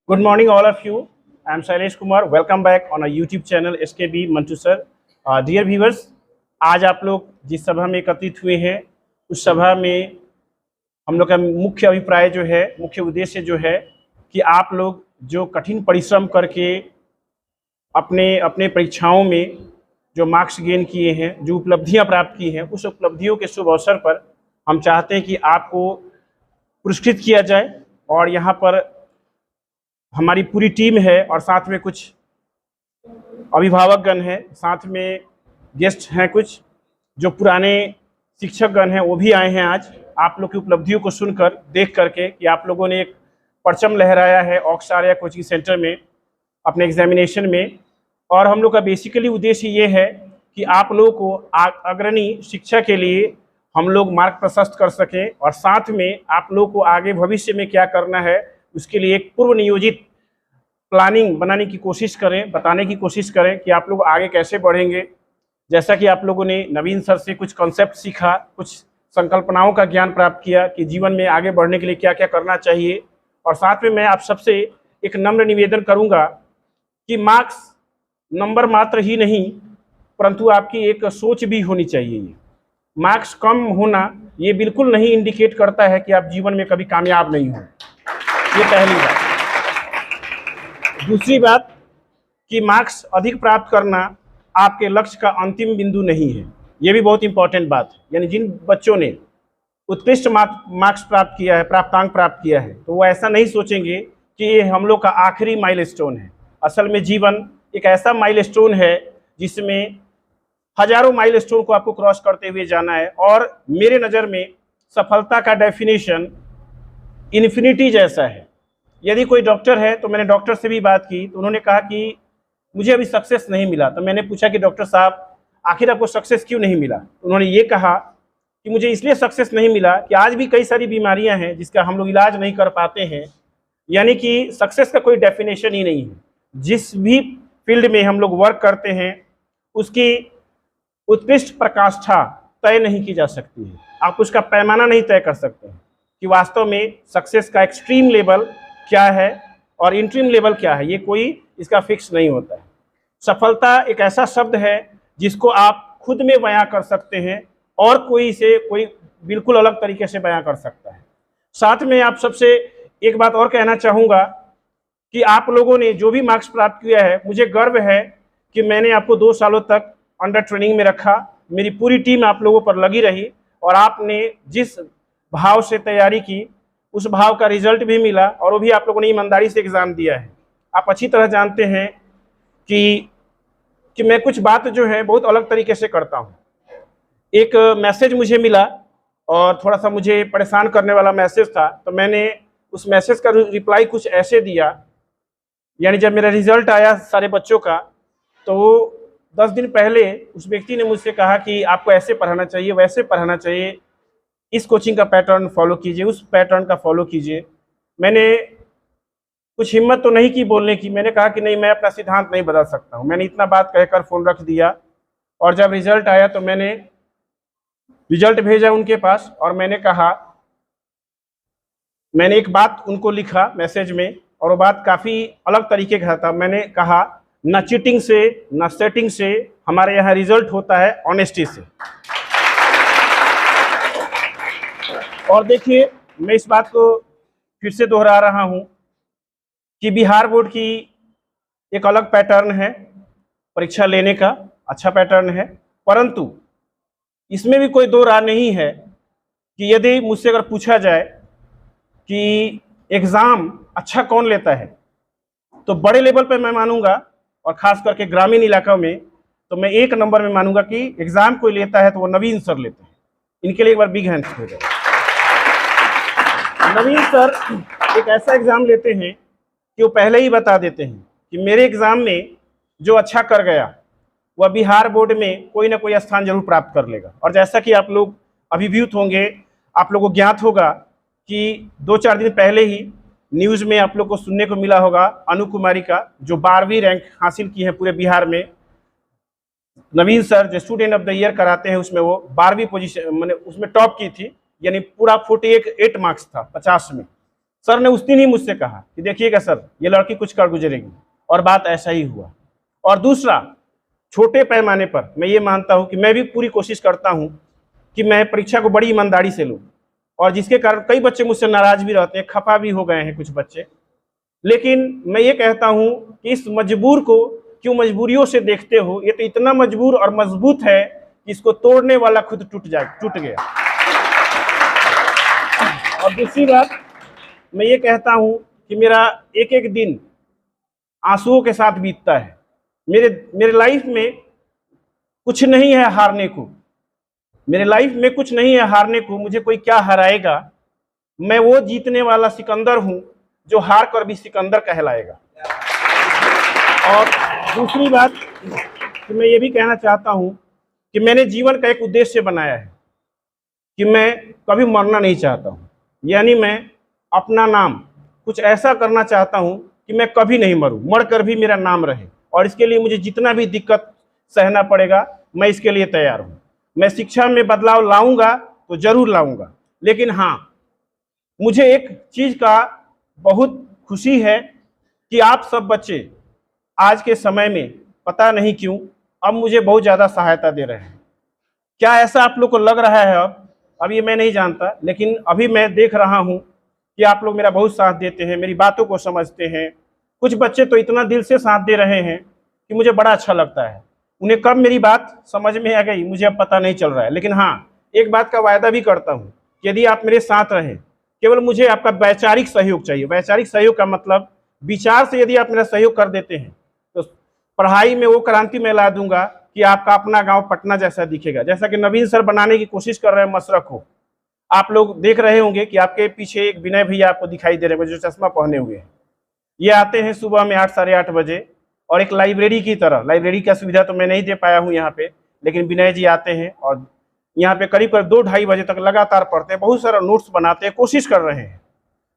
Good morning, all of you. I'm Shailesh Kumar. Welcome back on our YouTube channel SKB Mantu sir. Dear viewers, आज आप लोग जिस सभा में एकत्रित हुए हैं उस सभा में हम लोग का मुख्य अभिप्राय जो है, मुख्य उद्देश्य जो है कि आप लोग जो कठिन परिश्रम करके अपने अपने परीक्षाओं में जो मार्क्स गेन किए हैं, जो उपलब्धियां प्राप्त की हैं, उस उपलब्धियों के शुभ अवसर पर हम चाहते हैं कि आपको पुरस्कृत किया जाए। और यहाँ पर हमारी पूरी टीम है और साथ में कुछ अभिभावकगण हैं, साथ में गेस्ट हैं, कुछ जो पुराने शिक्षकगण हैं वो भी आए हैं आज आप लोग की उपलब्धियों को सुनकर, देख करके कि आप लोगों ने एक परचम लहराया है ऑक्सारिया कोचिंग सेंटर में अपने एग्जामिनेशन में। और हम लोग का बेसिकली उद्देश्य ये है कि आप लोगों को अग्रणी शिक्षा के लिए हम लोग मार्ग प्रशस्त कर सकें और साथ में आप लोगों को आगे भविष्य में क्या करना है उसके लिए एक पूर्व नियोजित प्लानिंग बनाने की कोशिश करें, बताने की कोशिश करें कि आप लोग आगे कैसे बढ़ेंगे। जैसा कि आप लोगों ने नवीन सर से कुछ कॉन्सेप्ट सीखा, कुछ संकल्पनाओं का ज्ञान प्राप्त किया कि जीवन में आगे बढ़ने के लिए क्या क्या करना चाहिए। और साथ में मैं आप सबसे एक नम्र निवेदन करूंगा कि मार्क्स नंबर मात्र ही नहीं परंतु आपकी एक सोच भी होनी चाहिए। ये मार्क्स कम होना ये बिल्कुल नहीं इंडिकेट करता है कि आप जीवन में कभी कामयाब नहीं हो। ये पहली बात। दूसरी बात कि मार्क्स अधिक प्राप्त करना आपके लक्ष्य का अंतिम बिंदु नहीं है, ये भी बहुत इंपॉर्टेंट बात है। यानी जिन बच्चों ने उत्कृष्ट मार्क्स प्राप्त किया है, प्राप्तांक प्राप्त किया है, तो वो ऐसा नहीं सोचेंगे कि ये हम लोग का आखिरी माइलस्टोन है। असल में जीवन एक ऐसा माइलस्टोन है जिसमें हजारों माइलस्टोन को आपको क्रॉस करते हुए जाना है। और मेरे नज़र में सफलता का डेफिनेशन इन्फिनिटी जैसा है। यदि कोई डॉक्टर है, तो मैंने डॉक्टर से भी बात की तो उन्होंने कहा कि मुझे अभी सक्सेस नहीं मिला। तो मैंने पूछा कि डॉक्टर साहब आखिर आपको सक्सेस क्यों नहीं मिला? उन्होंने ये कहा कि मुझे इसलिए सक्सेस नहीं मिला कि आज भी कई सारी बीमारियां हैं जिसका हम लोग इलाज नहीं कर पाते हैं। यानी कि सक्सेस का कोई डेफिनेशन ही नहीं है। जिस भी फील्ड में हम लोग वर्क करते हैं उसकी उत्कृष्ट प्रकाष्ठा तय नहीं की जा सकती है। आप उसका पैमाना नहीं तय कर सकते हैं कि वास्तव में सक्सेस का एक्सट्रीम लेवल क्या है और इंट्रीम लेवल क्या है। ये कोई इसका फिक्स नहीं होता है। सफलता एक ऐसा शब्द है जिसको आप खुद में बयां कर सकते हैं और कोई इसे कोई बिल्कुल अलग तरीके से बयां कर सकता है। साथ में आप सबसे एक बात और कहना चाहूँगा कि आप लोगों ने जो भी मार्क्स प्राप्त किया है, मुझे गर्व है कि मैंने आपको 2 सालों तक अंडर ट्रेनिंग में रखा। मेरी पूरी टीम आप लोगों पर लगी रही और आपने जिस भाव से तैयारी की उस भाव का रिजल्ट भी मिला और वो भी आप लोगों ने ईमानदारी से एग्ज़ाम दिया है। आप अच्छी तरह जानते हैं कि मैं कुछ बात जो है बहुत अलग तरीके से करता हूँ। एक मैसेज मुझे मिला और थोड़ा सा मुझे परेशान करने वाला मैसेज था, तो मैंने उस मैसेज का रिप्लाई कुछ ऐसे दिया। यानी जब मेरा रिजल्ट आया सारे बच्चों का, तो 10 दिन पहले उस व्यक्ति ने मुझसे कहा कि आपको ऐसे पढ़ाना चाहिए, वैसे पढ़ाना चाहिए, इस कोचिंग का पैटर्न फॉलो कीजिए, उस पैटर्न का फॉलो कीजिए। मैंने कुछ हिम्मत तो नहीं की बोलने की। मैंने कहा कि नहीं, मैं अपना सिद्धांत नहीं बदल सकता हूँ। मैंने इतना बात कहकर फ़ोन रख दिया और जब रिजल्ट आया तो मैंने रिजल्ट भेजा उनके पास और मैंने कहा, मैंने एक बात उनको लिखा मैसेज में और वो बात काफ़ी अलग तरीके का था। मैंने कहा, ना चीटिंग से ना सेटिंग से हमारे यहाँ रिजल्ट होता है ऑनेस्टी से। और देखिए, मैं इस बात को फिर से दोहरा रहा हूँ कि बिहार बोर्ड की एक अलग पैटर्न है परीक्षा लेने का, अच्छा पैटर्न है, परंतु इसमें भी कोई दो राय नहीं है कि यदि मुझसे अगर पूछा जाए कि एग्ज़ाम अच्छा कौन लेता है, तो बड़े लेवल पर मैं मानूंगा और ख़ास करके ग्रामीण इलाका में तो मैं 1 नंबर में मानूंगा कि एग्ज़ाम कोई लेता है तो वो नवीन सर लेते हैं। इनके लिए एक बार बिग हैंड्स हो जाए। नवीन सर एक ऐसा एग्ज़ाम लेते हैं कि वो पहले ही बता देते हैं कि मेरे एग्ज़ाम में जो अच्छा कर गया वह बिहार बोर्ड में कोई ना कोई स्थान जरूर प्राप्त कर लेगा। और जैसा कि आप लोग अभिभूत होंगे, आप लोगों को ज्ञात होगा कि 2-4 दिन पहले ही न्यूज़ में आप लोग को सुनने को मिला होगा अनु कुमारी का, जो 12वीं रैंक हासिल की है पूरे बिहार में। नवीन सर जो स्टूडेंट ऑफ द ईयर कराते हैं उसमें वो 12वीं पोजीशन मैंने उसमें टॉप की थी। यानी पूरा 48 मार्क्स था 50 में। सर ने उस दिन ही मुझसे कहा कि देखिएगा सर, ये लड़की कुछ कर गुजरेगी, और बात ऐसा ही हुआ। और दूसरा, छोटे पैमाने पर मैं ये मानता हूँ कि मैं भी पूरी कोशिश करता हूँ कि मैं परीक्षा को बड़ी ईमानदारी से लूँ, और जिसके कारण कई बच्चे मुझसे नाराज भी रहते हैं, खफा भी हो गए हैं कुछ बच्चे। लेकिन मैं ये कहता हूँ कि इस मजबूर को क्यों मजबूरियों से देखते हो, ये तो इतना मजबूर और मजबूत है कि इसको तोड़ने वाला खुद टूट गया। और दूसरी बात, मैं ये कहता हूँ कि मेरा एक एक दिन आंसुओं के साथ बीतता है। मेरे लाइफ में कुछ नहीं है हारने को, मेरे लाइफ में कुछ नहीं है हारने को, मुझे कोई क्या हराएगा। मैं वो जीतने वाला सिकंदर हूं जो हार कर भी सिकंदर कहलाएगा। और दूसरी बात कि मैं ये भी कहना चाहता हूं कि मैंने जीवन का एक उद्देश्य बनाया है कि मैं कभी मरना नहीं चाहता हूं, यानी मैं अपना नाम कुछ ऐसा करना चाहता हूं कि मैं कभी नहीं मरूं, मरकर भी मेरा नाम रहे। और इसके लिए मुझे जितना भी दिक्कत सहना पड़ेगा, मैं इसके लिए तैयार हूं। मैं शिक्षा में बदलाव लाऊंगा तो जरूर लाऊंगा, लेकिन हाँ, मुझे एक चीज का बहुत खुशी है कि आप सब बच्चे आज के समय में पता नहीं क्यों अब मुझे बहुत ज़्यादा सहायता दे रहे हैं। क्या ऐसा आप लोग को लग रहा है अब ये मैं नहीं जानता, लेकिन अभी मैं देख रहा हूँ कि आप लोग मेरा बहुत साथ देते हैं, मेरी बातों को समझते हैं। कुछ बच्चे तो इतना दिल से साथ दे रहे हैं कि मुझे बड़ा अच्छा लगता है। उन्हें कब मेरी बात समझ में आ गई मुझे अब पता नहीं चल रहा है, लेकिन हाँ, एक बात का वायदा भी करता हूँ कि यदि आप मेरे साथ रहें, केवल मुझे आपका वैचारिक सहयोग चाहिए। वैचारिक सहयोग का मतलब विचार से यदि आप मेरा सहयोग कर देते हैं तो पढ़ाई में वो क्रांति मैं ला दूंगा कि आपका अपना गांव पटना जैसा दिखेगा, जैसा कि नवीन सर बनाने की कोशिश कर रहे हैं मशरक को। आप लोग देख रहे होंगे कि आपके पीछे एक विनय भैया आपको दिखाई दे रहे हैं जो चश्मा पहने हुए हैं। ये आते हैं सुबह में 8 साढ़े 8 बजे, और एक लाइब्रेरी की तरह, लाइब्रेरी का सुविधा तो मैं नहीं दे पाया हूँ यहाँ पे, लेकिन विनय जी आते हैं और यहाँ पे करीब 2-2:30 बजे तक लगातार पढ़ते हैं, बहुत सारा नोट्स बनाते हैं, कोशिश कर रहे हैं,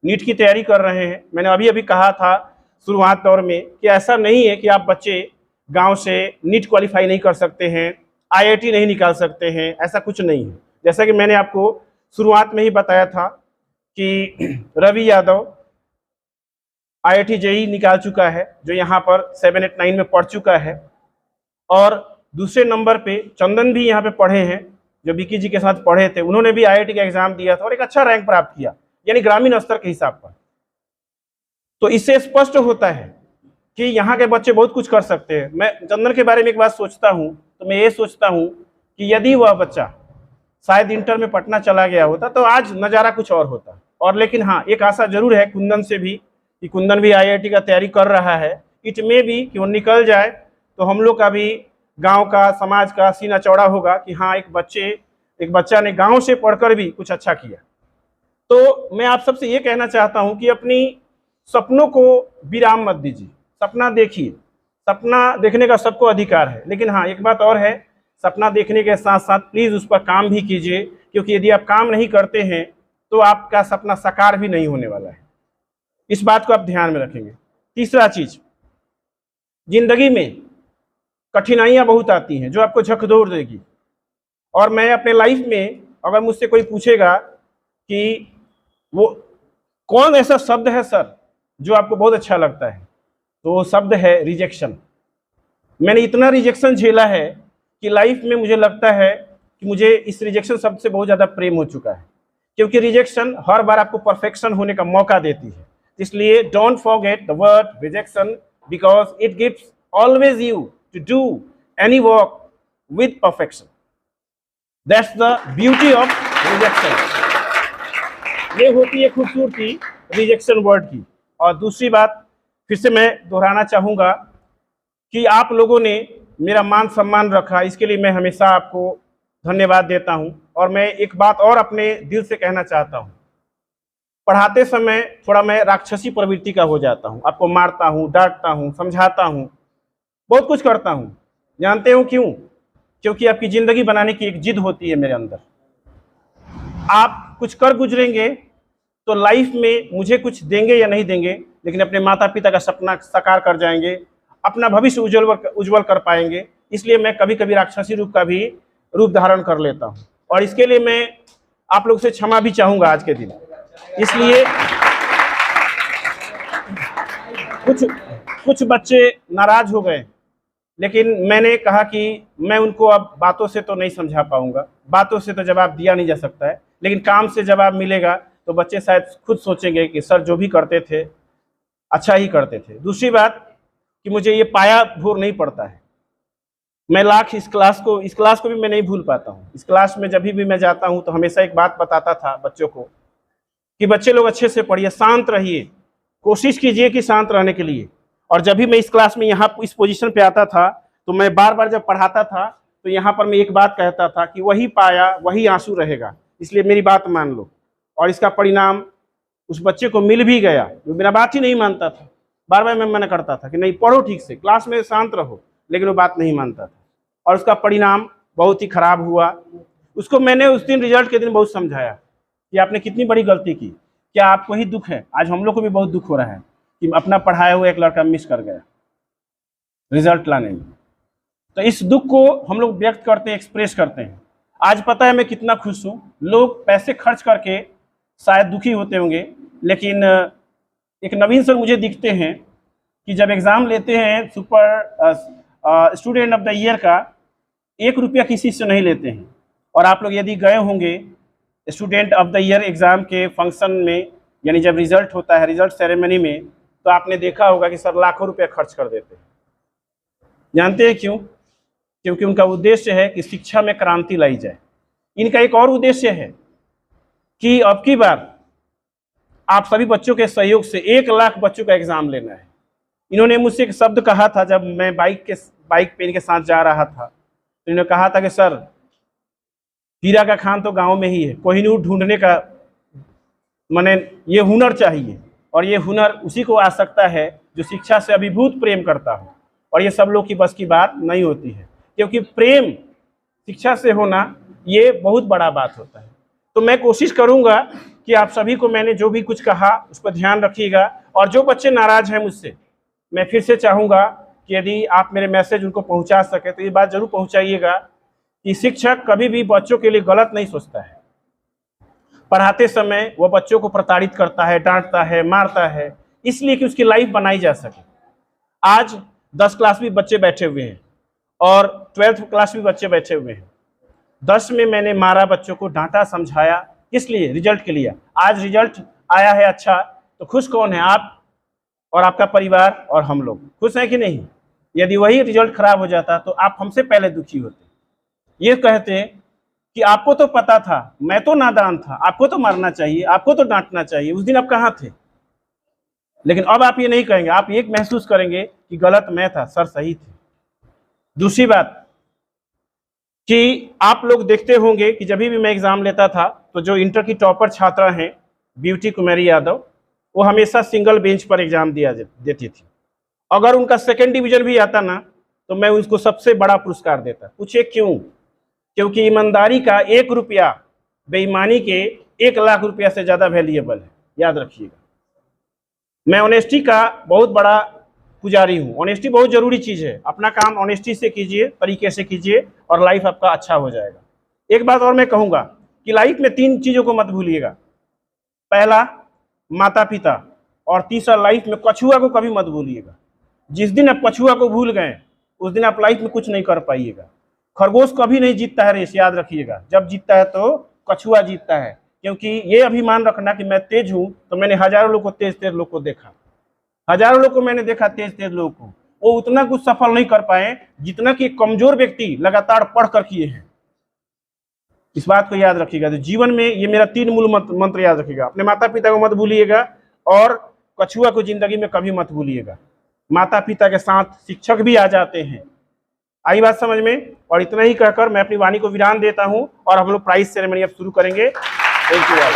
नीट की तैयारी कर रहे हैं। मैंने अभी कहा था शुरुआत दौर में कि ऐसा नहीं है कि आप बच्चे गांव से नीट क्वालिफाई नहीं कर सकते हैं, आईआईटी नहीं निकाल सकते हैं, ऐसा कुछ नहीं है। जैसा कि मैंने आपको शुरुआत में ही बताया था कि रवि यादव आईआईटी जेईई निकाल चुका है, जो यहाँ पर 7, 8, 9 में पढ़ चुका है, और दूसरे नंबर पे चंदन भी यहाँ पे पढ़े हैं, जो विकी जी के साथ पढ़े थे। उन्होंने भी आईआईटी का एग्जाम दिया था और एक अच्छा रैंक प्राप्त किया, यानी ग्रामीण स्तर के हिसाब पर। तो इससे स्पष्ट होता है कि यहाँ के बच्चे बहुत कुछ कर सकते हैं। मैं चंदन के बारे में एक बात सोचता हूँ तो मैं ये सोचता हूँ कि यदि वह बच्चा शायद इंटर में पटना चला गया होता तो आज नज़ारा कुछ और होता। और लेकिन हाँ, एक आशा जरूर है कुंदन से भी कि कुंदन भी आईआईटी का तैयारी कर रहा है। इट में भी कि वो निकल जाए तो हम लोग का भी गांव का, समाज का सीना चौड़ा होगा कि हाँ, एक बच्चा ने गांव से पढ़कर भी कुछ अच्छा किया। तो मैं आप सबसे ये कहना चाहता हूँ कि अपनी सपनों को विराम मत दीजिए, सपना देखिए। सपना देखने का सबको अधिकार है, लेकिन हाँ, एक बात और है, सपना देखने के साथ साथ प्लीज़ उस पर काम भी कीजिए, क्योंकि यदि आप काम नहीं करते हैं तो आपका सपना साकार भी नहीं होने वाला है। इस बात को आप ध्यान में रखेंगे। तीसरा चीज, जिंदगी में कठिनाइयां बहुत आती हैं जो आपको झकझोर देगी। और मैं अपने लाइफ में, अगर मुझसे कोई पूछेगा कि वो कौन ऐसा शब्द है सर जो आपको बहुत अच्छा लगता है, तो वो शब्द है रिजेक्शन। मैंने इतना रिजेक्शन झेला है कि लाइफ में मुझे लगता है कि मुझे इस रिजेक्शन शब्द से बहुत ज़्यादा प्रेम हो चुका है, क्योंकि रिजेक्शन हर बार आपको परफेक्शन होने का मौका देती है। इसलिए don't forget the word rejection, because it gives always you to do any work with perfection. That's the beauty of rejection. ये होती है खूबसूरती रिजेक्शन वर्ड की। और दूसरी बात फिर से मैं दोहराना चाहूँगा कि आप लोगों ने मेरा मान सम्मान रखा, इसके लिए मैं हमेशा आपको धन्यवाद देता हूँ। और मैं एक बात और अपने दिल से कहना चाहता हूँ, पढ़ाते समय थोड़ा मैं राक्षसी प्रवृत्ति का हो जाता हूँ, आपको मारता हूँ, डांटता हूँ, समझाता हूँ, बहुत कुछ करता हूँ। जानते हो क्यों? क्योंकि आपकी ज़िंदगी बनाने की एक जिद होती है मेरे अंदर। आप कुछ कर गुजरेंगे तो लाइफ में मुझे कुछ देंगे या नहीं देंगे, लेकिन अपने माता पिता का सपना साकार कर जाएंगे, अपना भविष्य उज्जवल कर पाएंगे। इसलिए मैं कभी कभी राक्षसी रूप का भी रूप धारण कर लेता हूँ, और इसके लिए मैं आप लोग से क्षमा भी चाहूँगा आज के दिन। इसलिए कुछ कुछ बच्चे नाराज हो गए, लेकिन मैंने कहा कि मैं उनको अब बातों से तो नहीं समझा पाऊंगा, बातों से तो जवाब दिया नहीं जा सकता है, लेकिन काम से जवाब मिलेगा तो बच्चे शायद खुद सोचेंगे कि सर जो भी करते थे अच्छा ही करते थे। दूसरी बात कि मुझे ये पाया भूर नहीं पड़ता है। मैं लाख इस क्लास को भी मैं नहीं भूल पाता हूँ। इस क्लास में जब भी मैं जाता हूँ तो हमेशा एक बात बताता था बच्चों को कि बच्चे लोग अच्छे से पढ़िए, शांत रहिए, कोशिश कीजिए कि शांत रहने के लिए। और जब भी मैं इस क्लास में यहाँ इस पोजीशन पे आता था तो मैं बार बार जब पढ़ाता था तो यहाँ पर मैं एक बात कहता था कि वही पाया वही आंसू रहेगा, इसलिए मेरी बात मान लो। और इसका परिणाम उस बच्चे को मिल भी गया, वो मेरा बात ही नहीं मानता था। बार बार मैं मना करता था कि नहीं पढ़ो ठीक से, क्लास में शांत रहो, लेकिन वो बात नहीं मानता था और उसका परिणाम बहुत ही खराब हुआ। उसको मैंने उस दिन रिजल्ट के दिन बहुत समझाया कि आपने कितनी बड़ी गलती की, क्या आपको ही दुख है? आज हम लोग को भी बहुत दुख हो रहा है कि अपना पढ़ाया हुआ एक लड़का मिस कर गया रिजल्ट लाने में। तो इस दुख को हम लोग व्यक्त करते हैं, एक्सप्रेस करते हैं। आज पता है मैं कितना खुश हूँ। लोग पैसे खर्च करके शायद दुखी होते होंगे, लेकिन एक नवीन सर मुझे दिखते हैं कि जब एग्ज़ाम लेते हैं super student of the year का, 1 रुपया किसी से नहीं लेते हैं। और आप लोग यदि गए होंगे student of the year exam के फंक्शन में, यानी जब रिजल्ट होता है, रिजल्ट सेरेमनी में, तो आपने देखा होगा कि सर लाखों रुपया खर्च कर देते हैं। जानते हैं क्यों? क्योंकि उनका उद्देश्य है कि शिक्षा में क्रांति लाई जाए। इनका एक और उद्देश्य है कि अब की बार आप सभी बच्चों के सहयोग से 1 लाख बच्चों का एग्जाम लेना है। इन्होंने मुझसे एक शब्द कहा था जब मैं बाइक पे इनके साथ जा रहा था, तो इन्होंने कहा था कि सर हीरा का खान तो गांव में ही है, कोहिनूर ढूंढने का माने ये हुनर चाहिए, और ये हुनर उसी को आ सकता है जो शिक्षा से अभिभूत प्रेम करता हो। और ये सब लोग की बस की बात नहीं होती है, क्योंकि प्रेम शिक्षा से होना ये बहुत बड़ा बात होता है। तो मैं कोशिश करूंगा कि आप सभी को मैंने जो भी कुछ कहा उस पर ध्यान रखिएगा। और जो बच्चे नाराज हैं मुझसे, मैं फिर से चाहूँगा कि यदि आप मेरे मैसेज उनको पहुँचा सके तो ये बात जरूर पहुँचाइएगा कि शिक्षक कभी भी बच्चों के लिए गलत नहीं सोचता है। पढ़ाते समय वो बच्चों को प्रताड़ित करता है, डांटता है, मारता है, इसलिए कि उसकी लाइफ बनाई जा सके। आज 10 क्लास भी बच्चे बैठे हुए हैं और 12th क्लास भी बच्चे बैठे हुए हैं। 10 में मैंने मारा बच्चों को, डांटा, समझाया, किस लिए? रिजल्ट के लिए। आज रिजल्ट आया है अच्छा, तो खुश कौन है? आप और आपका परिवार और हम लोग खुश हैं कि नहीं? यदि वही रिजल्ट खराब हो जाता तो आप हमसे पहले दुखी होते, ये कहते कि आपको तो पता था, मैं तो नादान था, आपको तो मारना चाहिए, आपको तो डांटना चाहिए, उस दिन आप कहाँ थे? लेकिन अब आप ये नहीं कहेंगे, आप ये महसूस करेंगे कि गलत मैं था, सर सही थे। दूसरी बात कि आप लोग देखते होंगे कि जब भी मैं एग्जाम लेता था तो जो इंटर की टॉपर छात्रा हैं ब्यूटी कुमारी यादव, वो हमेशा सिंगल बेंच पर एग्जाम देती थी। अगर उनका 2nd डिवीजन भी आता ना तो मैं उसको सबसे बड़ा पुरस्कार देता। पूछे क्यों? क्योंकि ईमानदारी का 1 रुपया बेईमानी के 1 लाख रुपया से ज़्यादा वैल्यूएबल है, याद रखिएगा। मैं ऑनेस्टी का बहुत बड़ा पुजारी हूँ। ऑनेस्टी बहुत जरूरी चीज़ है। अपना काम ऑनेस्टी से कीजिए, तरीके से कीजिए और लाइफ आपका अच्छा हो जाएगा। एक बात और मैं कहूँगा कि लाइफ में 3 चीज़ों को मत भूलिएगा। पहला माता पिता, और तीसरा लाइफ में कछुआ को कभी मत भूलिएगा। जिस दिन आप कछुआ को भूल गए उस दिन आप लाइफ में कुछ नहीं कर पाइएगा। खरगोश कभी नहीं जीतता है रेस, याद रखिएगा। जब जीतता है तो कछुआ जीतता है। क्योंकि ये अभिमान रखना कि मैं तेज हूँ, तो मैंने हजारों लोग को तेज लोग को देखा, हजारों लोग को मैंने देखा तेज लोगों को, वो उतना कुछ सफल नहीं कर पाए जितना कि कमजोर व्यक्ति लगातार पढ़ कर किए हैं। इस बात को याद रखिएगा। तो जीवन में ये मेरा 3 मूल मंत्र याद रखिएगा। अपने माता पिता को मत भूलिएगा और कछुआ को जिंदगी में कभी मत भूलिएगा। माता पिता के साथ शिक्षक भी आ जाते हैं। आई बात समझ में? और इतना ही कहकर मैं अपनी वाणी को विराम देता हूं और हम लोग प्राइज सेरेमनी अब शुरू करेंगे। Thank you all.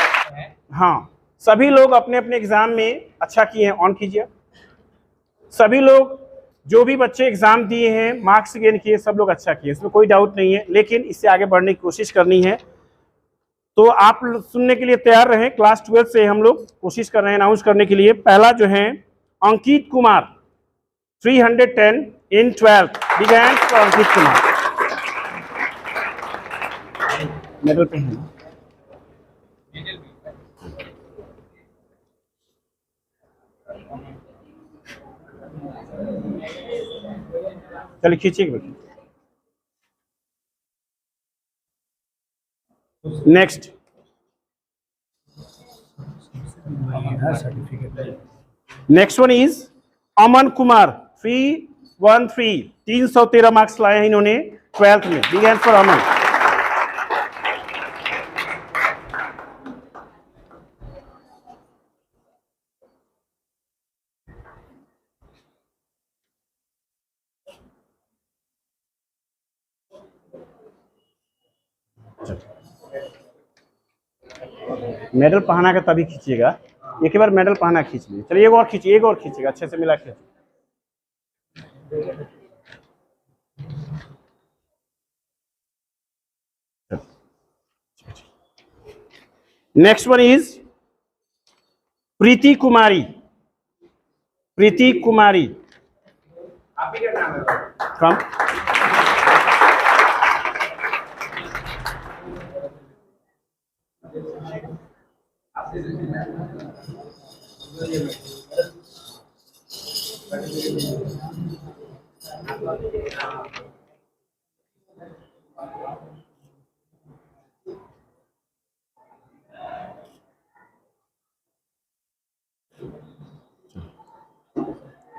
हाँ, सभी लोग अपने अपने एग्जाम में अच्छा किए हैं, ऑन कीजिए। सभी लोग, जो भी बच्चे एग्जाम दिए हैं, मार्क्स गेन किए, सब लोग अच्छा किए, इसमें कोई डाउट नहीं है। लेकिन इससे आगे बढ़ने की कोशिश करनी है, तो आप सुनने के लिए तैयार रहें। क्लास 12 से हम लोग कोशिश कर रहे हैं अनाउंस करने के लिए। पहला जो है Ankit Kumar, 310 in 12th। Big hand for Ankit Kumar. Medal पे है। चलिए खींचिए। Next next one is Aman Kumar 313 313 marks लाए हैं इन्होंने 12th में। Big hand for Aman. Medal पहना के तभी खींचिएगा, एक बार मेडल पहना खींच लीजिए। चलिए एक और खींचिए, एक और खींचिएगा, अच्छे से मिला के। Next one is Preeti Kumari. Preeti Kumari, आप ही का नाम है? Come.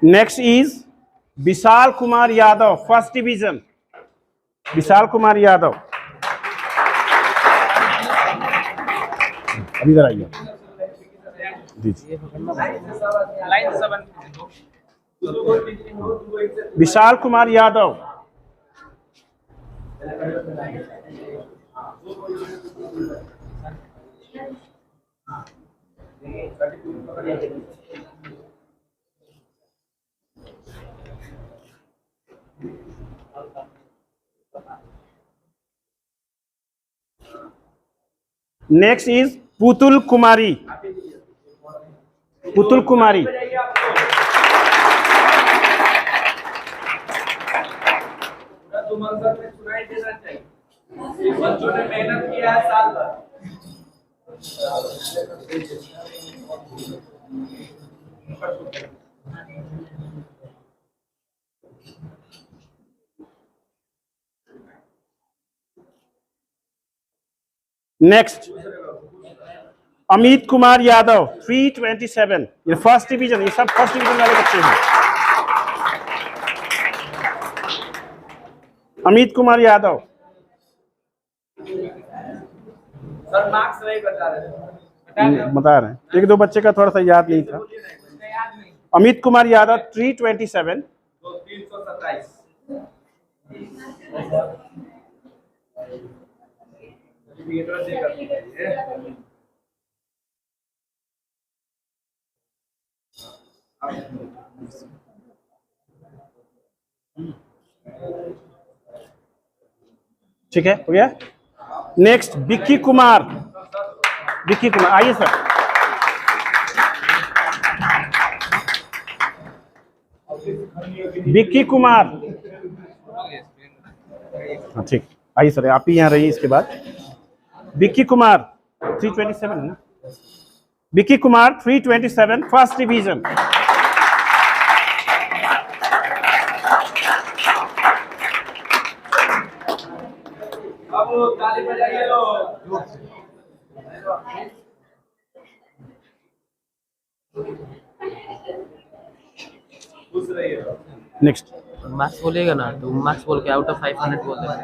Next is Vishal Kumar Yadav, first division. Vishal Kumar Yadav, अभी इधर आइए दीजिए। Vishal Kumar Yadav, next is Putul Kumari. पुतुल कुमारी, बच्चों ने मेहनत किया है साल भर। नेक्स्ट अमित कुमार यादव 327, ये फर्स्ट डिवीजन, ये सब फर्स्ट डिवीजन वाले बच्चे हैं। अमित कुमार यादव, सर मार्क्स नहीं बता रहे हैं, एक दो बच्चे का थोड़ा सा याद नहीं था। अमित कुमार यादव 327, 327। ठीक है, हो गया। नेक्स्ट विक्की कुमार। विक्की कुमार आइए सर। विक्की कुमार, हाँ ठीक, आइए सर, आप ही यहाँ रहिए। इसके बाद विक्की कुमार 327 है ना? Vicky Kumar 327, first division. ताली बजाइए लोग। नेक्स्ट मार्क्स बोलेगा ना तो मार्क्स बोल के आउट ऑफ 500 बोल देना।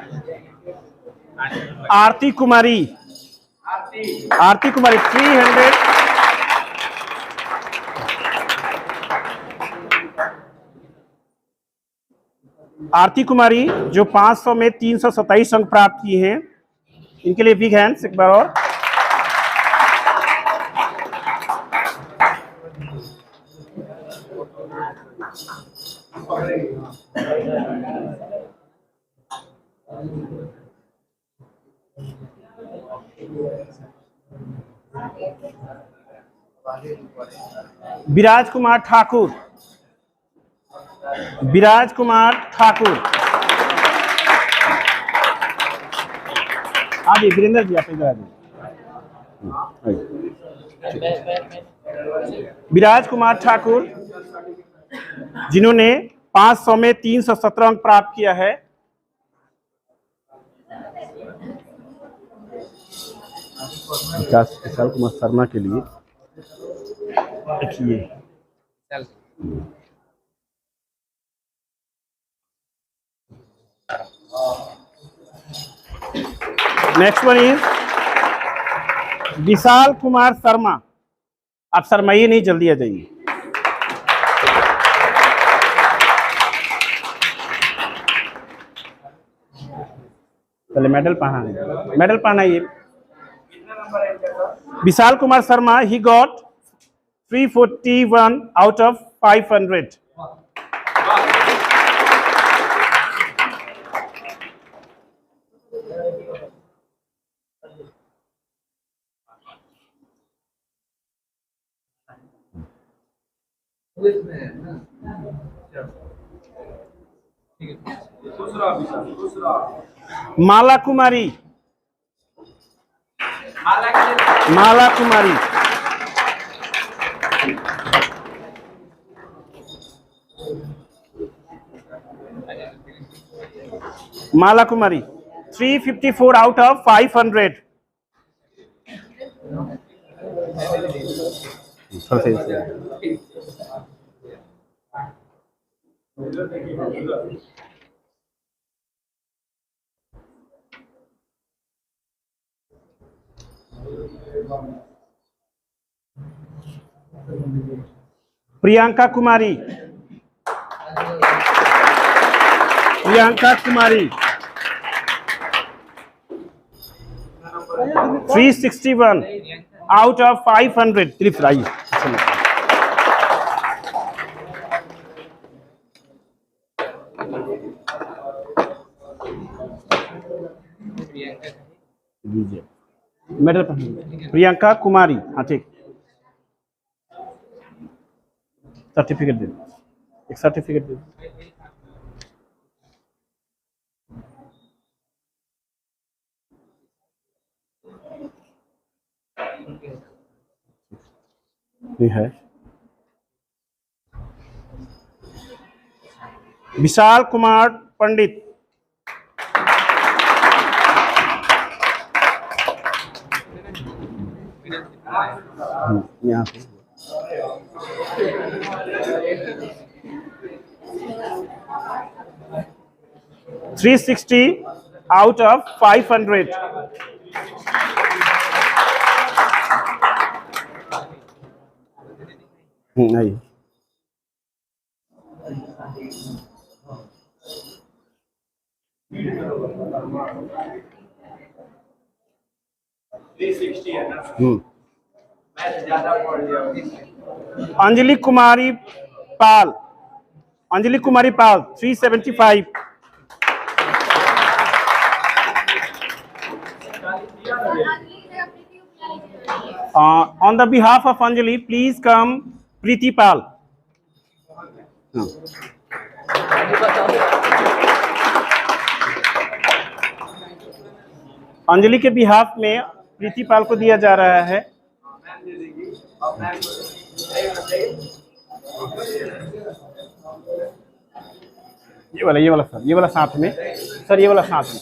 आरती कुमारी, आरती कुमारी 300। आरती कुमारी जो 500 में 327 अंक प्राप्त किए हैं, इनके लिए बिग हैंड्स एक बार और। विराज कुमार ठाकुर, विराज कुमार ठाकुर, आगे वीरेंद्र जी आप इधर आ जाइए। विराज कुमार ठाकुर जिन्होंने 500 में 317 अंक प्राप्त किया है। विशाल कुमार शर्मा के लिए देखिए, next one is Vishal Kumar Sharma. आप शर्माइए नहीं, जल्दी आ जाइए। पहले मेडल पहना है, मेडल पहनाइए। Vishal Kumar Sharma, he got 341 out of 500। Mala Kumari, Mala Kumari, Mala Kumari 354 out of 500। Priyanka Kumari, Priyanka Kumari 361 out of 500। सिर्फ आइए, मेडल पहनिए। प्रियंका कुमारी, हाँ ठीक, सर्टिफिकेट दे दो, एक सर्टिफिकेट दे दो। ये है विशाल कुमार पंडित, यहाँ पे 360 आउट ऑफ 500। नहीं, अंजलि कुमारी पाल, अंजलि कुमारी पाल 375। On the behalf of Anjali, please come Preeti Pal. Anjali के बिहाफ में प्रीति पाल को दिया जा रहा है। ये वाला सर, ये वाला साथ में सर, ये वाला साथ में।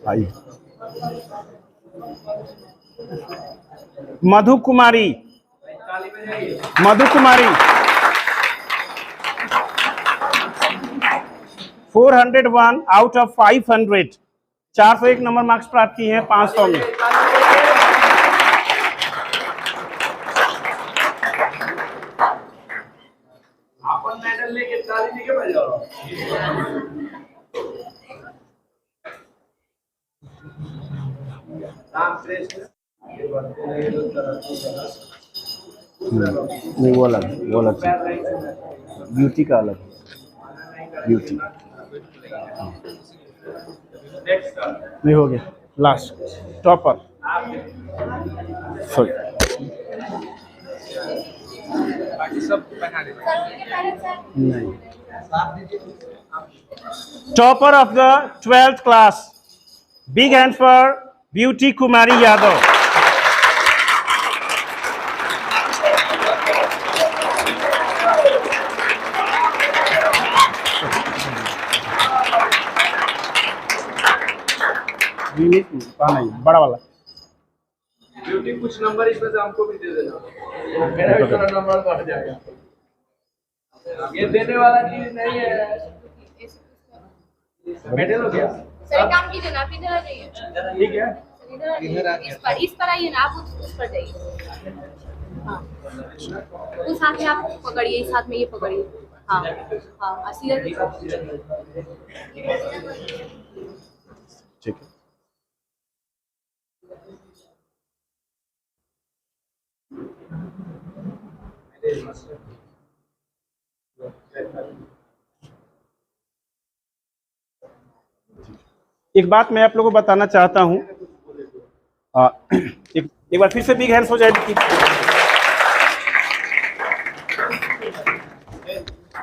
आइए, मधु कुमारी, मधु कुमारी 401 आउट ऑफ 500, 401 नंबर मार्क्स प्राप्त किए हैं 500 में। मेडल लेके ताली लेके बैठ जाओ। नहीं, वो अलग, वो अलग, ब्यूटी का अलग, ब्यूटी नहीं हो गया। लास्ट टॉपर, सॉरी, बाकी सब नहीं, Topper of the 12th class. Big hand for Beauty Kumari Yadav. बड़ा वाला ब्यूटी कुछ नंबर इसमें से हमको भी दे देना, मेरा भी थोड़ा नंबर बढ़ जाएगा। ये देने वाला चीज नहीं है। बैठे हो क्या? सर एक काम कीजिए ना, आप इधर आ जाइए। ठीक है, इस पर आइए ना, आप उस पर जाइए। हाँ, उस हाथ में आप पकड़िए, इस हाथ में ये पकड़िए। हाँ हाँ, सीधा ठीक है। एक बात मैं आप लोगों को बताना चाहता हूं, एक बार फिर से बिग हैंड्स हो जाए।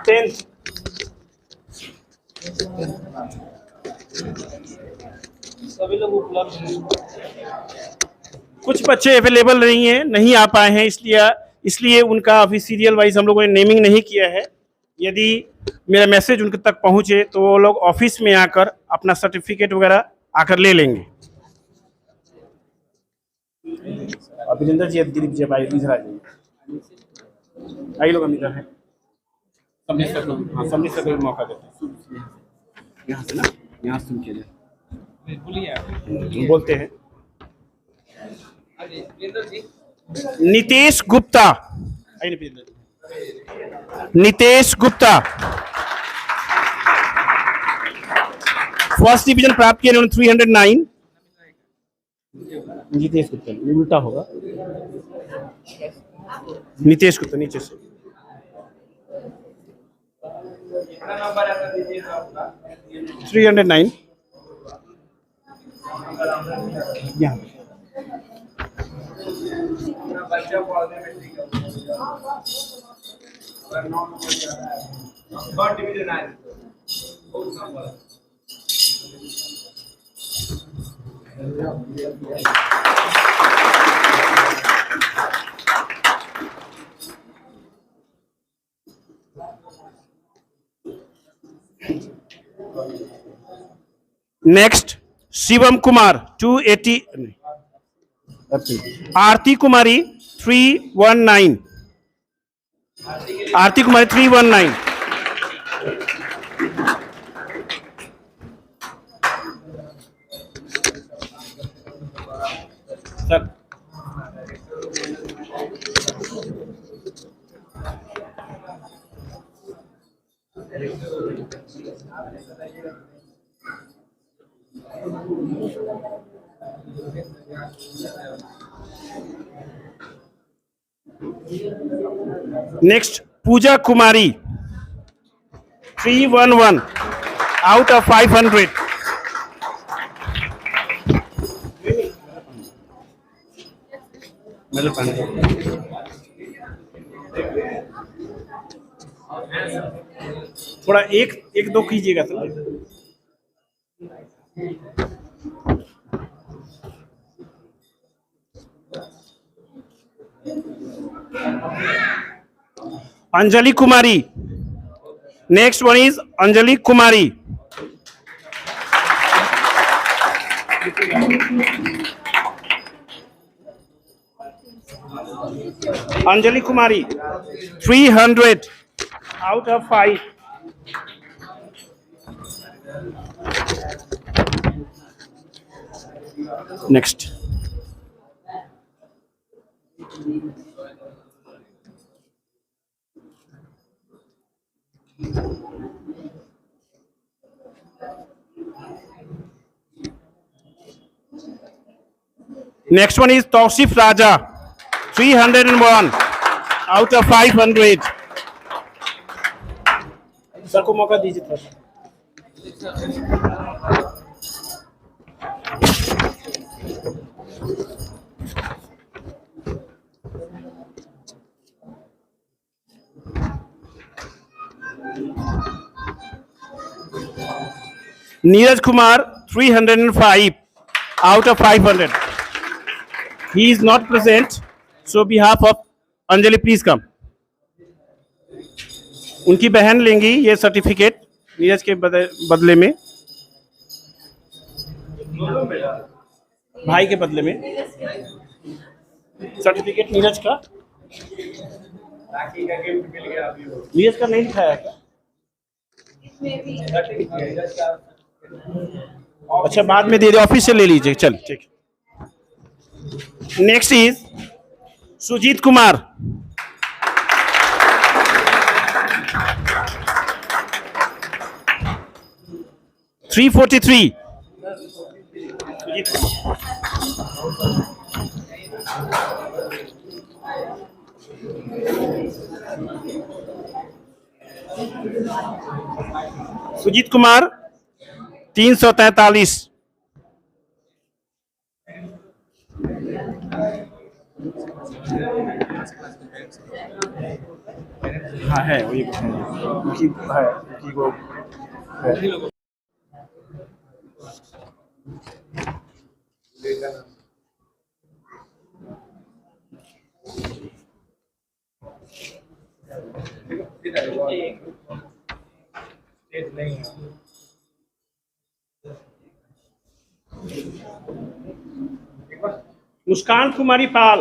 10th सभी लोग उपलब्ध हैं। कुछ बच्चे अवेलेबल नहीं आ पाए हैं, इसलिए उनका अभी सीरियल वाइज हम लोगों ने नेमिंग नहीं किया है। यदि मेरा मैसेज उनके तक पहुंचे तो वो लोग ऑफिस में आकर अपना सर्टिफिकेट वगैरह आकर ले लेंगे। अभिनंदन जी, दिलीप जी, भाई इधर आ जाइए। आइए लोग, हम इधर हैं। सबने सबको मौका देते हैं। यहाँ से ना, यहाँ सुन के बोलते हैं। नितेश गुप्ता, नितेश गुप्ता फर्स्ट डिवीजन प्राप्त किए उन्होंने 309। नितेश गुप्ता, उल्टा होगा। नितेश गुप्ता नीचे से 309 यहाँ next Shivam Kumar 280, Aarti Kumari 319, Aarti Kumari 319। Sir next Pooja Kumari 311 out of 500। थोड़ा एक दो कीजिएगा sir. Anjali Kumari, next one is Anjali Kumari. Anjali Kumari 300 out of 5। Next next one is Tausif Raja 301 out of 500। Sir को मौका दीजिए था। Neeraj Kumar, 305 out of 500. He is not present. So behalf of Anjali, please come. उनकी बहन लेंगी ये सर्टिफिकेट नीरज के बदले में, भाई के बदले में सर्टिफिकेट नीरज का। नीरज का नहीं लिखाया है क्या? अच्छा बाद में दे दे, ऑफिस से ले लीजिए। चल ठीक। Next is Sujit Kumar. $343। सुजीत कुमार 343। हाँ है वही है कि वो है। मुस्कान कुमारी पाल।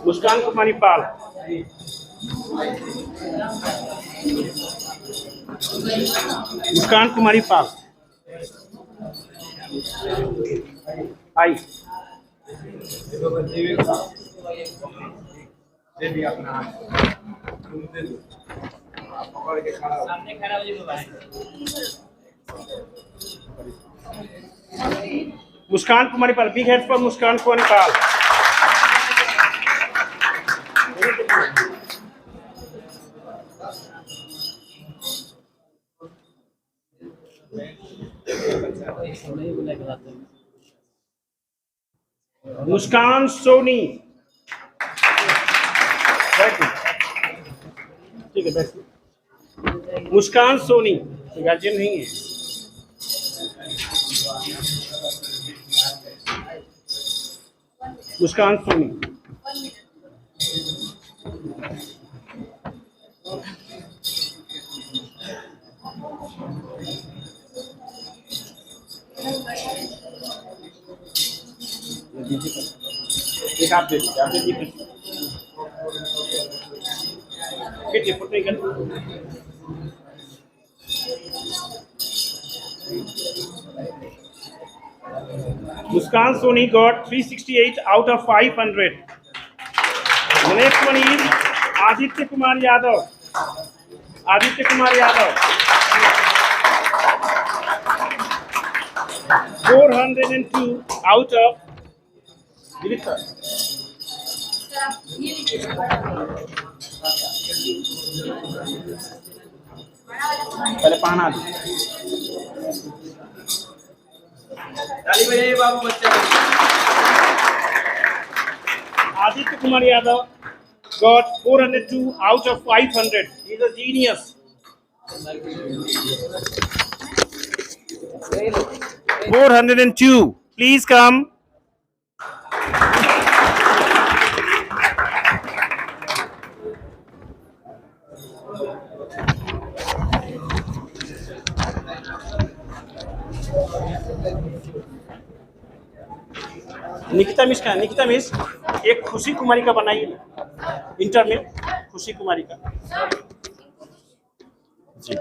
मुस्कान कुमारी पाल। मुस्कान कुमारी पाल आई। Muskan Kumari Pal, big head for Muskan Kumari Pal. Muskan Soni. ठीक है बैठ। मुस्कान सोनी गार्जियन नहीं है। मुस्कान सोनी। एक आप दे दीजिए, आप दे दीजिए। मुस्कान Soni got 368 out of 500. The next one is Aditya Kumar Yadav. Aditya Kumar Yadav 402 out of पहले पाना ताली बजाइए बाबू बच्चे। Aditya Kumar Yadav got 402 out of 500. He's a genius. 402. Please come. Nikita miss का, निकिता मिस एक खुशी कुमारी का बनाइए इंटर में। खुशी कुमारी का जी।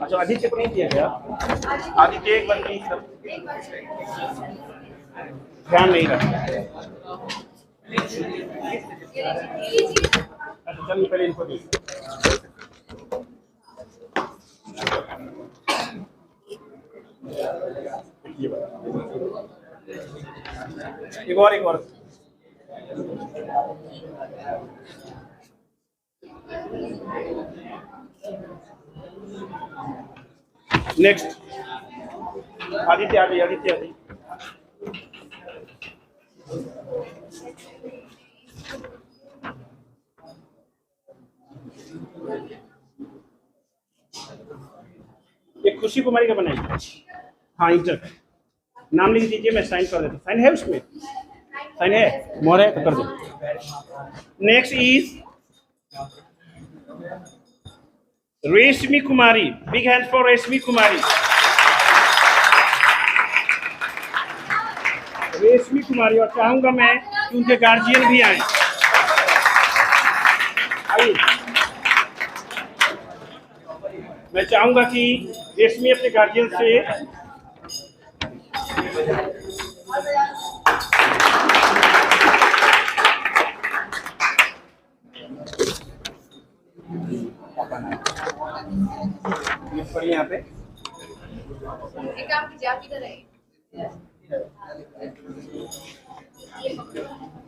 अच्छा आदित्य को नहीं दिया गया। आदित्य एक बार नहीं, ध्यान नहीं रखा। अच्छा चलिए पहले इनको दीजिए। एक और नेक्स्ट आदित्य आ जाइए, आदित्य आ जाइए। ये खुशी कुमारी का बनाइए। हाँ इंटर नाम लिख दीजिए, मैं साइन कर देता हूँ। साइन है उसमें? साइन है, मोहर है तो कर दो। नेक्स्ट इज रेशमी कुमारी। बिग हैंड फॉर रेशमी कुमारी। रेशमी कुमारी, और चाहूंगा मैं कि उनके गार्जियन भी आए। आइए, मैं चाहूंगा कि रेशमी अपने गार्जियन से यहाँ पे एक काम कीजिए, आप इधर आइए। ये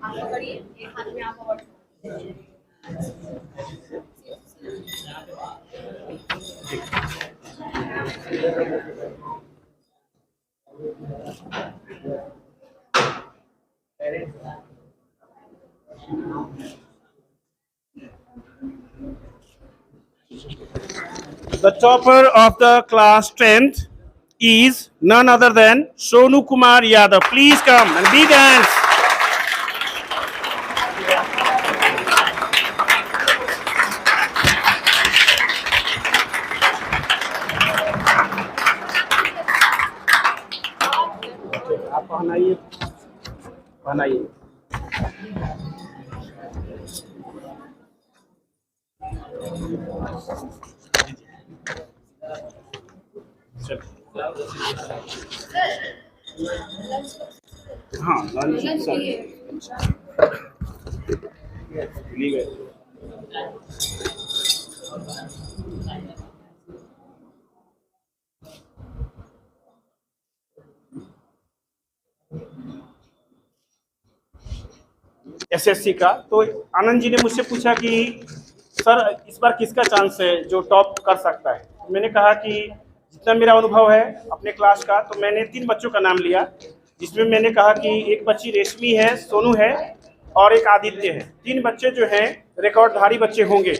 आप पकड़िए, एक हाथ में आप और The topper of the class 10th is none other than Sonu Kumar Yadav. Please come and big hands. आप पहनाइए, पहनाइए। हाँ लंच भूल गए। एसएससी का तो आनंद जी ने मुझसे पूछा कि सर इस बार किसका चांस है जो टॉप कर सकता है। तो मैंने कहा कि जितना मेरा अनुभव है अपने क्लास का, तो मैंने 3 बच्चों का नाम लिया, जिसमें मैंने कहा कि एक बच्ची रेशमी है, सोनू है और एक आदित्य है। 3 बच्चे जो हैं रिकॉर्डधारी बच्चे होंगे।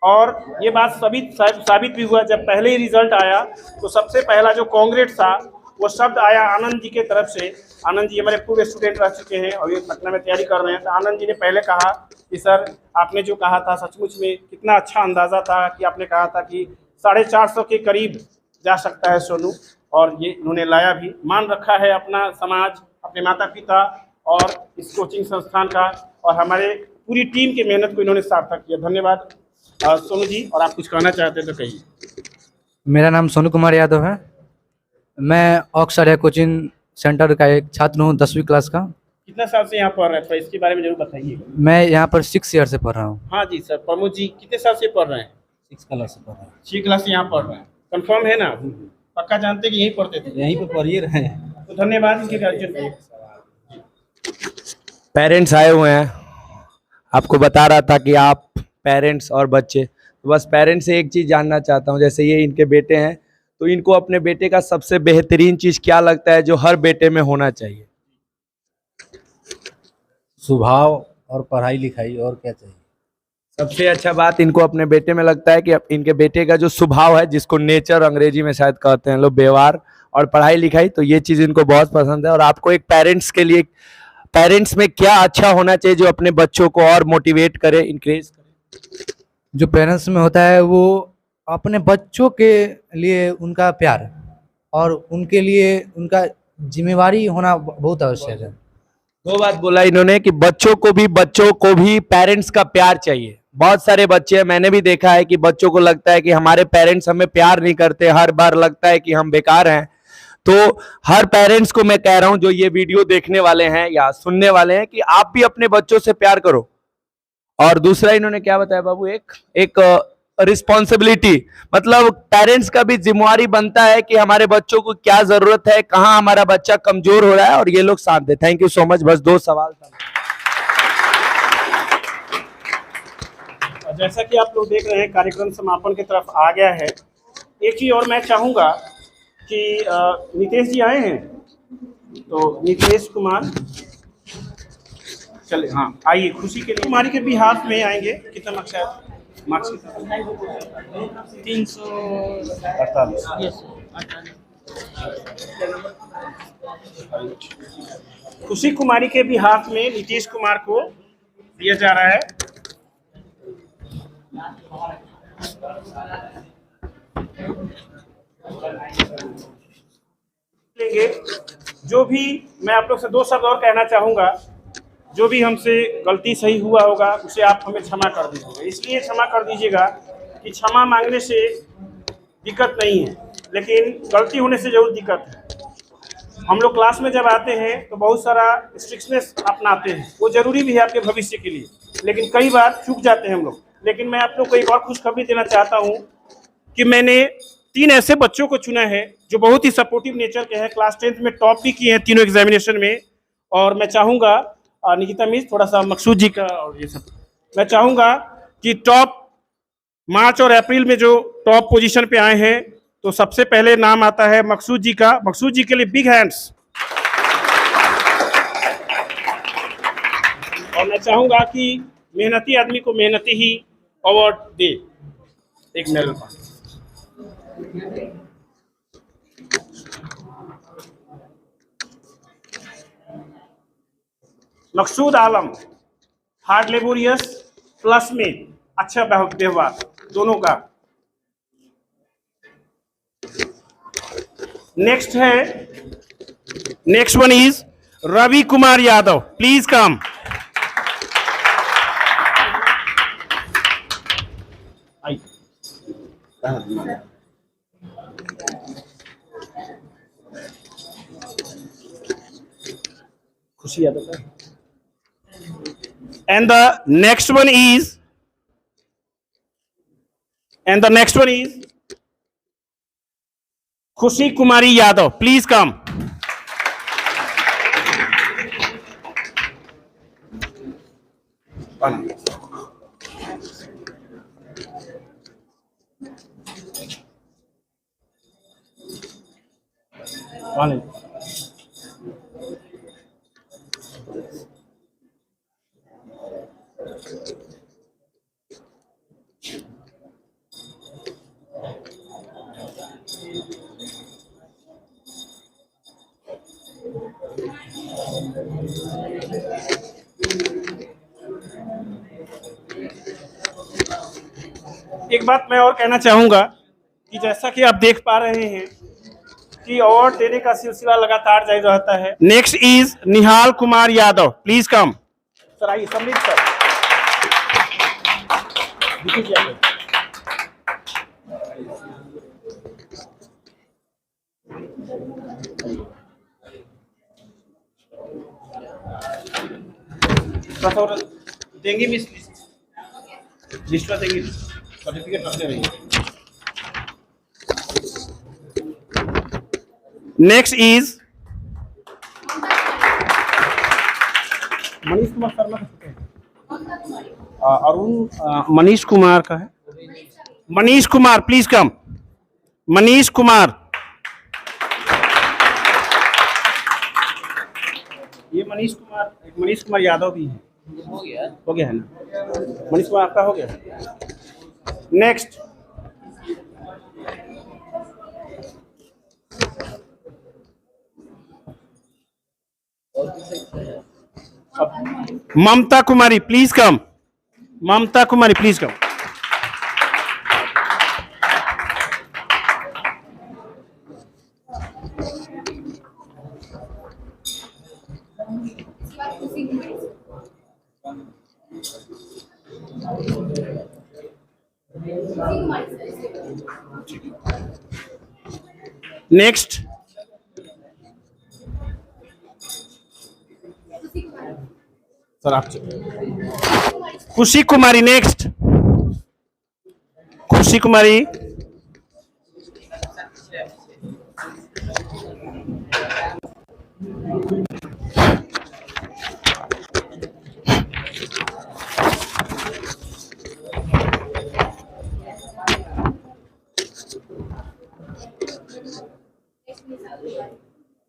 और ये बात साबित भी हुआ, जब पहले ही रिजल्ट आया तो सबसे पहला जो कांग्रेस था वो शब्द आया आनंद जी के तरफ से। आनंद जी हमारे पूर्व स्टूडेंट रह चुके हैं और ये पटना में तैयारी कर रहे हैं। तो आनंद जी ने पहले कहा कि सर आपने जो कहा था सचमुच में कितना अच्छा अंदाज़ा था कि आपने कहा था कि 450 के करीब जा सकता है सोनू, और ये इन्होंने लाया भी। मान रखा है अपना समाज, अपने माता पिता और इस कोचिंग संस्थान का, और हमारे पूरी टीम की मेहनत को इन्होंने सार्थक किया। धन्यवाद सोनू जी, और आप कुछ कहना चाहते हैं तो कहिए। मेरा नाम सोनू कुमार यादव है। मैं ऑक्सफोर्ड कोचिंग सेंटर का एक छात्र हूँ 10वीं क्लास का। कितना साल से यहाँ पढ़ रहे हैं, तो इसके बारे में जरूर बताइए। मैं यहाँ पर 6 ईयर से पढ़ रहा हूँ। हाँ जी सर। प्रमोद जी कितने साल से पढ़ रहे हैं? 6 क्लास से पढ़ रहा हूँ। 6 क्लास से यहाँ पढ़ रहे हैं, कंफर्म है ना? पक्का जानते कि यहीं पढ़ते थे? यहीं पे पढ़ ही रहे हैं। तो धन्यवाद इनके गार्जियन। पेरेंट्स आए हुए हैं, आपको बता रहा था कि आप पेरेंट्स और बच्चे, तो बस पेरेंट्स से एक चीज़ जानना चाहता हूँ, जैसे ये इनके बेटे हैं, तो इनको अपने बेटे का सबसे बेहतरीन चीज़ क्या लगता है जो हर बेटे में होना चाहिए? स्वभाव और पढ़ाई लिखाई, और क्या चाहिए? सबसे अच्छा बात इनको अपने बेटे में लगता है कि इनके बेटे का जो स्वभाव है, जिसको नेचर अंग्रेजी में शायद कहते हैं लोग, व्यवहार और पढ़ाई लिखाई, तो ये चीज़ इनको बहुत पसंद है। और आपको एक पेरेंट्स के लिए, पेरेंट्स में क्या अच्छा होना चाहिए जो अपने बच्चों को और मोटिवेट करे, इंकरेज करे? जो पेरेंट्स में होता है वो अपने बच्चों के लिए उनका प्यार और उनके लिए उनका जिम्मेवारी होना बहुत आवश्यक है। 2 बात बोला इन्होंने कि बच्चों को भी पेरेंट्स का प्यार चाहिए। बहुत सारे बच्चे हैं, मैंने भी देखा है कि बच्चों को लगता है कि हमारे पेरेंट्स हमें प्यार नहीं करते, हर बार लगता है कि हम बेकार हैं। तो हर पेरेंट्स को मैं कह रहा हूं जो ये वीडियो देखने वाले हैं या सुनने वाले हैं, कि आप भी अपने बच्चों से प्यार करो। और दूसरा इन्होंने क्या बताया बाबू, एक रिस्पॉन्सिबिलिटी, मतलब पेरेंट्स का भी जिम्मेवारी बनता है कि हमारे बच्चों को क्या जरूरत है, कहां हमारा बच्चा कमजोर हो रहा है, और ये लोग साथ दे। Thank you so much. बस 2 सवाल था। जैसा कि आप लोग देख रहे हैं कार्यक्रम समापन की तरफ आ गया है। एक चीज और मैं चाहूंगा कि नितेश जी आए हैं, तो नितेश कुमार चले, हाँ आइए खुशी के लिए कुमारी के भी हाथ में आएंगे। कितना मार्क्स आया? मार्क्स कितना? 348। खुशी कुमारी के भी हाथ में नीतीश कुमार को दिया जा रहा है। लेंगे जो भी, मैं आप लोग से 2 शब्द और कहना चाहूंगा। जो भी हमसे गलती सही हुआ होगा उसे आप हमें क्षमा कर दीजिएगा। इसलिए क्षमा कर दीजिएगा कि क्षमा मांगने से दिक्कत नहीं है, लेकिन गलती होने से जरूर दिक्कत है। हम लोग क्लास में जब आते हैं तो बहुत सारा स्ट्रिक्टनेस अपनाते हैं, वो जरूरी भी है आपके भविष्य के लिए, लेकिन कई बार चूक जाते हैं हम लोग। लेकिन मैं आप लोग को एक और खुशखबरी देना चाहता हूँ कि मैंने 3 ऐसे बच्चों को चुना है जो बहुत ही सपोर्टिव नेचर के हैं, क्लास 10th में टॉप भी किए हैं तीनों एग्जामिनेशन में। और मैं चाहूँगा निकिता मिस थोड़ा सा मकसूद जी का और ये सब, मैं चाहूँगा कि टॉप मार्च और अप्रैल में जो टॉप पोजीशन पे आए हैं, तो सबसे पहले नाम आता है मकसूद जी का। मकसूद जी के लिए बिग हैंड्स। और मैं चाहूँगा कि मेहनती आदमी को मेहनती ही अवार्ड दे, एक मेडल का। Maqsood Alam, hard laborious plus में अच्छा व्यवहार दोनों का। Next one is Ravi Kumar Yadav, please come. Khushi Yadav का। And the next one is खुशी कुमारी यादव, प्लीज कम। एक बात मैं और कहना चाहूंगा कि जैसा कि आप देख पा रहे हैं कि अवार्ड देने का सिलसिला लगातार जारी रहता है। Next is Nihal Kumar Yadav, please come. Sir आइए, सम्मिलित सर। देंगे मिस लिस्ट देंगे, सर्टिफिकेट रखते रहेंगे। नेक्स्ट इज मनीष कुमार शर्मा का अरुण मनीष कुमार का है। Manish Kumar please come. मनीष कुमार, ये मनीष कुमार यादव भी है। हो गया है ना? मनीष कुमार आपका हो गया। Next Mamta Kumari, please come. Mamta Kumari please come. Next sir आप Khushi Kumari. Next Khushi Kumari.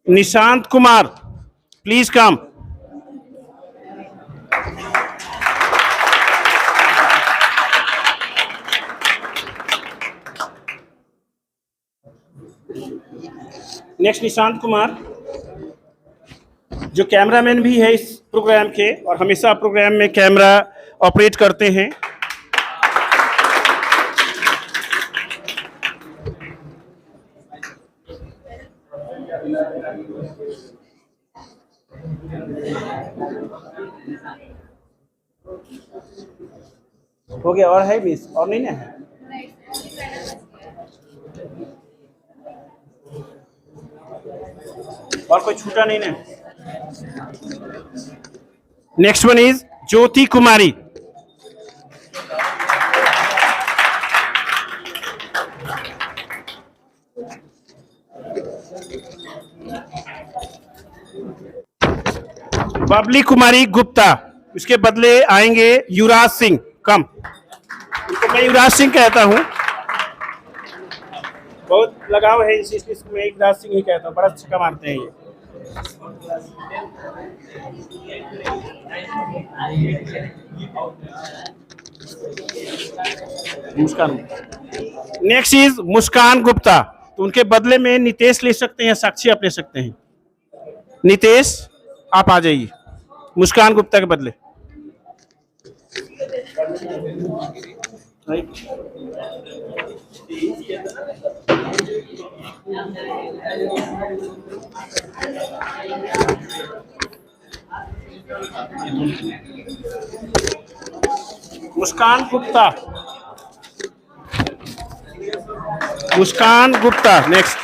Nishant Kumar please come. Next Nishant Kumar, जो कैमरामैन भी है इस प्रोग्राम के और हमेशा प्रोग्राम में कैमरा ऑपरेट करते हैं। हो गया और है मिस और नहीं ना है? और कोई छूटा नहीं ना? नेक्स्ट वन इज ज्योति कुमारी। बबली कुमारी गुप्ता, उसके बदले आएंगे युवराज सिंह। कम, उनको मैं युवराज सिंह कहता हूं, बहुत लगाव है इसमें, मैं युवराज सिंह ही कहता हूं, बड़ा छक्का मारते हैं ये। मुस्कान, नेक्स्ट इज मुस्कान गुप्ता, तो उनके बदले में नितेश ले सकते हैं, साक्षी आप ले सकते हैं। नितेश आप आ जाइए मुस्कान गुप्ता के बदले। मुस्कान गुप्ता, मुस्कान गुप्ता नेक्स्ट।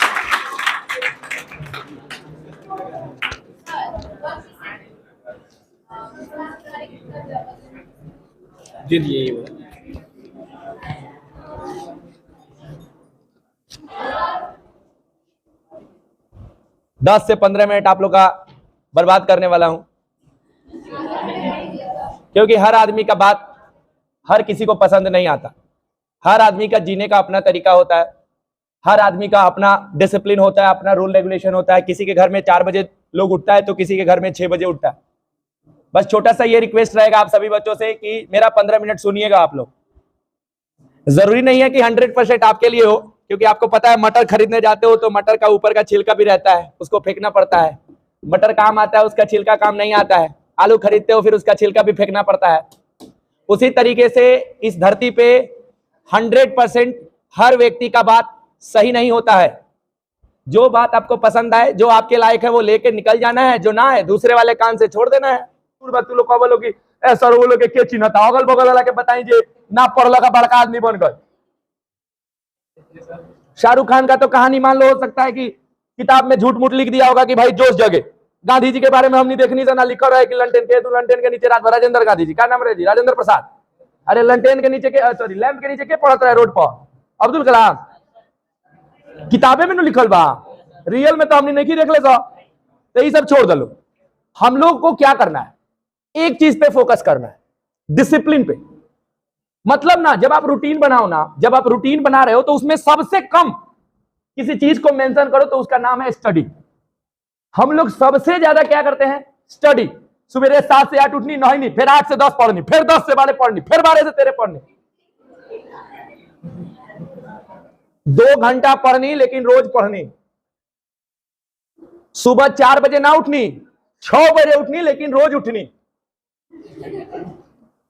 दे दिए वो। दस से 15 मिनट आप लोग का बर्बाद करने वाला हूं, क्योंकि हर आदमी का बात हर किसी को पसंद नहीं आता। हर आदमी का जीने का अपना तरीका होता है, हर आदमी का अपना डिसिप्लिन होता है, अपना रूल रेगुलेशन होता है। किसी के घर में 4 बजे लोग उठता है तो किसी के घर में 6 बजे उठता है। बस छोटा सा ये रिक्वेस्ट रहेगा आप सभी बच्चों से कि मेरा 15 मिनट सुनिएगा आप लोग। जरूरी नहीं है कि 100% आपके लिए हो, क्योंकि आपको पता है मटर खरीदने जाते हो तो मटर का ऊपर का छिलका भी रहता है, उसको फेंकना पड़ता है। मटर काम आता है, उसका छिलका काम नहीं आता है। आलू खरीदते हो, फिर उसका छिलका भी फेंकना पड़ता है। उसी तरीके से इस धरती पे 100% हर व्यक्ति का बात सही नहीं होता है। जो बात आपको पसंद आए, जो आपके लायक है, वो लेके निकल जाना है, जो ना है दूसरे वाले कान से छोड़ देना है। तू लोग बोलो कि ऐसा वो लोग के चिन्ह था, अगल बगल वाला के बताई जे ना पढ़ला का बड़का आदमी बन गए। शाहरुख खान का तो कहानी मान लो, हो सकता है कि किताब में झूठ मूठ लिख दिया होगा कि भाई जोश जगे। गांधी जी के बारे में हमने देखनी से ना लिखा रहा है कि लंटेन के नीचे राजेंद्र गांधी जी, क्या नाम रहे जी, राजेंद्र प्रसाद। अरे लंटेन के नीचे के, सॉरी लैंप के नीचे के पढ़ता है रोड पर, अब्दुल कलाम। किताबें में लिखल बा, रियल में तो हमने नहीं देख ले। तो ये सब छोड़ दो। हम लोग को क्या करना है, एक चीज पे फोकस करना है, डिसिप्लिन पे। मतलब ना, जब आप रूटीन बनाओ ना, जब आप रूटीन बना रहे हो तो उसमें सबसे कम किसी चीज को मेंशन करो तो उसका नाम है स्टडी। हम लोग सबसे ज्यादा क्या करते हैं, स्टडी। सुबह 7 से 8 उठनी, नहीं, फिर 8 से 10 पढ़नी, फिर 10 से 12 पढ़नी, फिर 12 से 13 पढ़नी। 2 घंटा पढ़नी, लेकिन रोज पढ़नी। सुबह 4 बजे ना उठनी, 6 बजे उठनी, लेकिन रोज उठनी।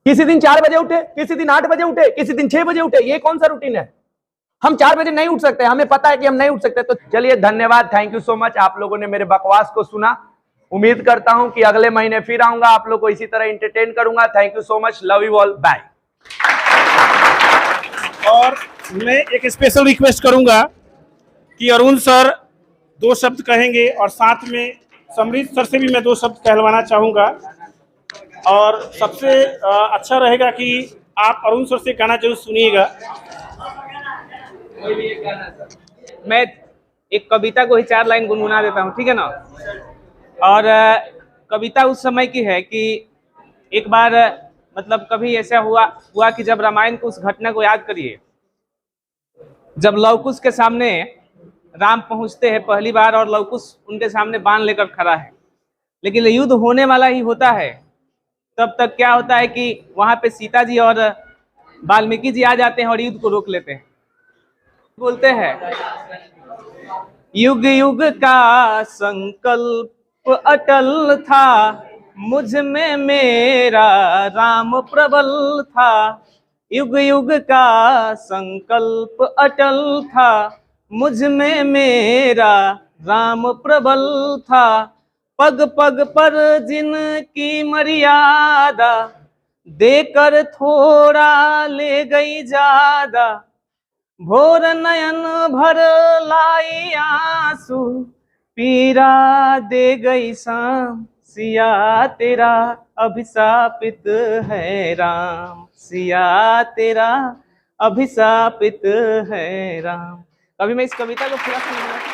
किसी दिन 4 बजे उठे, किसी दिन 8 बजे उठे, किसी दिन 6 बजे उठे। ये कौन सा रूटीन है? हम 4 बजे नहीं उठ सकते, हमें पता है कि हम नहीं उठ सकते। तो चलिए, धन्यवाद, थैंक यू सो मच। आप लोगों ने मेरे बकवास को सुना। उम्मीद करता हूं कि अगले महीने फिर आऊंगा, आप लोग को इसी तरह एंटरटेन करूंगा। Thank you so much, love you all, bye. और मैं एक स्पेशल रिक्वेस्ट करूंगा कि अरुण सर 2 शब्द कहेंगे और साथ में समृद्ध सर से भी मैं 2 शब्द कहलवाना चाहूंगा। और सबसे अच्छा रहेगा कि आप अरुण सर से गाना जरूर सुनिएगा। मैं एक कविता को ही 4 लाइन गुनगुना देता हूँ, ठीक है ना। और कविता उस समय की है कि एक बार मतलब कभी ऐसा हुआ कि जब रामायण को उस घटना को याद करिए, जब लवकुश के सामने राम पहुंचते हैं पहली बार और लवकुश उनके सामने बाण लेकर खड़ा है, लेकिन युद्ध होने वाला ही होता है। तब तक क्या होता है कि वहां पे सीता जी और वाल्मीकि जी आ जाते हैं और युद्ध को रोक लेते हैं। बोलते हैं युग युग का संकल्प अटल था, मुझ में मेरा राम प्रबल था। युग युग का संकल्प अटल था, मुझ में मेरा राम प्रबल था। पग पग पर जिनकी मर्यादा, देकर थोड़ा ले गई ज्यादा। भोर नयन भर लाई आंसू, पीरा दे गई शाम। सिया तेरा अभिशापित है राम, सिया तेरा अभिशापित है राम। अभी मैं इस कविता को पूरा सुनाऊंगा।